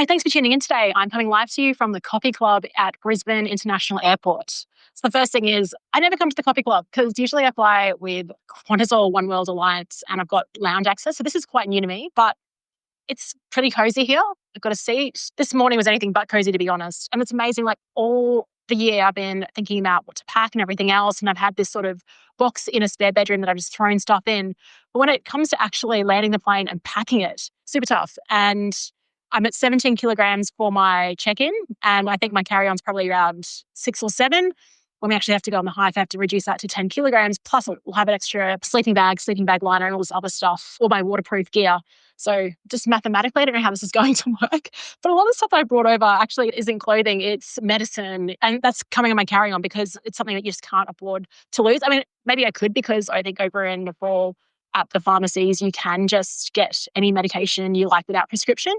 Hi, thanks for tuning in today. I'm coming live to you from the Coffee Club at Brisbane International Airport. So the first thing is I never come to the Coffee Club because usually I fly with Qantas or One World Alliance and I've got lounge access. So this is quite new to me, but it's pretty cozy here. I've got a seat. This morning was anything but cozy, to be honest. And it's amazing, like all the year I've been thinking about what to pack and everything else. And I've had this sort of box in a spare bedroom that I've just thrown stuff in. But when it comes to actually landing the plane and packing it, super tough. And I'm at 17 kilograms for my check-in. And I think my carry-on's probably around 6 or 7. When we actually have to go on the hike, I have to reduce that to 10 kilograms. Plus, we'll have an extra sleeping bag liner, and all this other stuff, all my waterproof gear. So just mathematically, I don't know how this is going to work. But a lot of the stuff I brought over actually isn't clothing, it's medicine. And that's coming on my carry-on because it's something that you just can't afford to lose. I mean, maybe I could because I think over in Nepal at the pharmacies, you can just get any medication you like without prescription.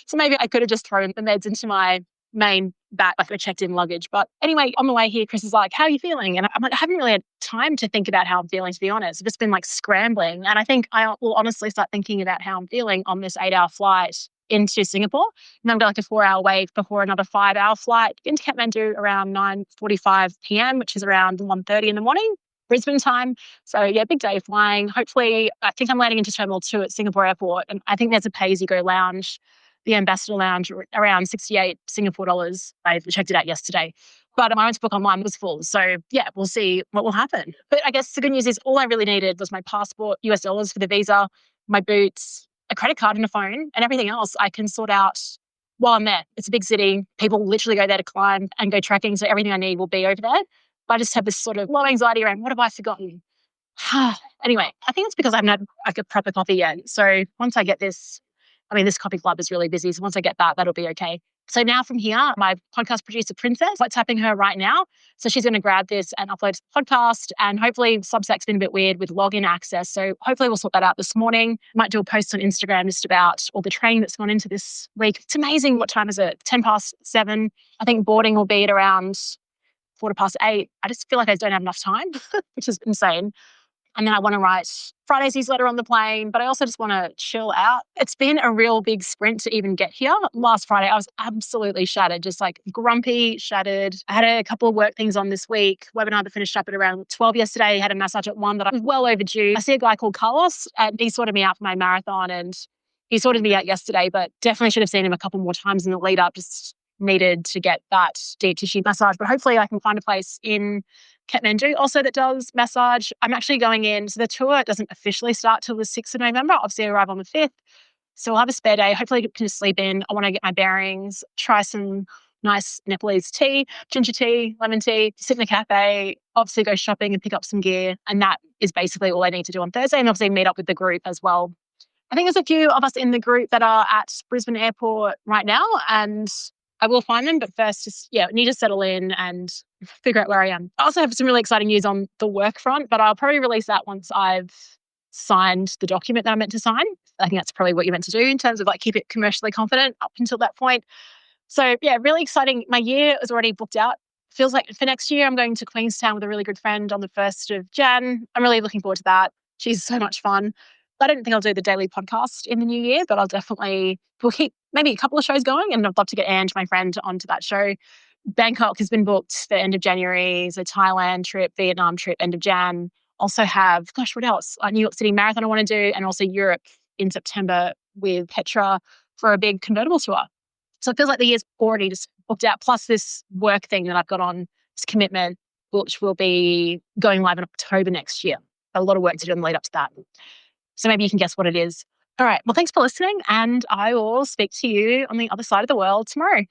So maybe I could have just thrown the meds into my main bag, like a checked in luggage. But anyway, on the way here, Chris is like, how are you feeling? And I'm like, I haven't really had time to think about how I'm feeling, to be honest. I've just been like scrambling. And I think I will honestly start thinking about how I'm feeling on this 8-hour flight into Singapore. And then I've got like a 4-hour wait before another 5-hour flight into Kathmandu around 9:45 p.m., which is around 1:30 in the morning, Brisbane time. So yeah, big day flying. Hopefully, I think I'm landing into Terminal 2 at Singapore Airport. And I think there's a pay-as-you-go lounge, the Ambassador Lounge, around 68 Singapore dollars. I checked it out yesterday. But my own book online was full. So yeah, we'll see what will happen. But I guess the good news is all I really needed was my passport, US dollars for the visa, my boots, a credit card and a phone, and everything else I can sort out while I'm there. It's a big city. People literally go there to climb and go trekking. So everything I need will be over there. But I just have this sort of low anxiety around what have I forgotten? Anyway, I think it's because I haven't had like a proper coffee yet. So once I get this, I mean, this coffee club is really busy. So once I get that, that'll be okay. So now from here, my podcast producer, Princess, WhatsApping her right now. So she's going to grab this and upload to the podcast. And hopefully Substack's been a bit weird with login access. So hopefully we'll sort that out this morning. Might do a post on Instagram just about all the training that's gone into this week. It's amazing. What time is it? 7:10. I think boarding will be at around 8:15. I just feel like I don't have enough time, which is insane. And then I want to write Friday's newsletter on the plane, but I also just want to chill out. It's been a real big sprint to even get here. Last Friday, I was absolutely shattered, just like grumpy, shattered. I had a couple of work things on this week. Webinar that finished up at around 12 yesterday. Had a massage at 1 that I was well overdue. I see a guy called Carlos, and he sorted me out for my marathon, and he sorted me out yesterday, but definitely should have seen him a couple more times in the lead up. Just needed to get that deep tissue massage, but hopefully I can find a place in Kathmandu also that does massage. I'm actually going in, so the tour doesn't officially start till the 6th of November. Obviously I arrive on the 5th. So I'll have a spare day. Hopefully I can just sleep in. I want to get my bearings, try some nice Nepalese tea, ginger tea, lemon tea, sit in a cafe, obviously go shopping and pick up some gear. And that is basically all I need to do on Thursday, and obviously meet up with the group as well. I think there's a few of us in the group that are at Brisbane Airport right now, and I will find them, but first just, need to settle in and figure out where I am. I also have some really exciting news on the work front, but I'll probably release that once I've signed the document that I'm meant to sign. I think that's probably what you're meant to do in terms of like keep it commercially confident up until that point. So yeah, really exciting. My year is already booked out. Feels like for next year, I'm going to Queenstown with a really good friend on the 1st of Jan. I'm really looking forward to that. She's so much fun. I don't think I'll do the daily podcast in the new year, but we'll keep maybe a couple of shows going, and I'd love to get Ange, my friend, onto that show. Bangkok has been booked for end of January. There's a Thailand trip, Vietnam trip, end of Jan. Also have, what else? A New York City Marathon I want to do, and also Europe in September with Petra for a big convertible tour. So it feels like the year's already just booked out, plus this work thing that I've got on, this commitment, which will be going live in October next year. A lot of work to do in the lead up to that. So maybe you can guess what it is. All right. Well, thanks for listening, and I will speak to you on the other side of the world tomorrow.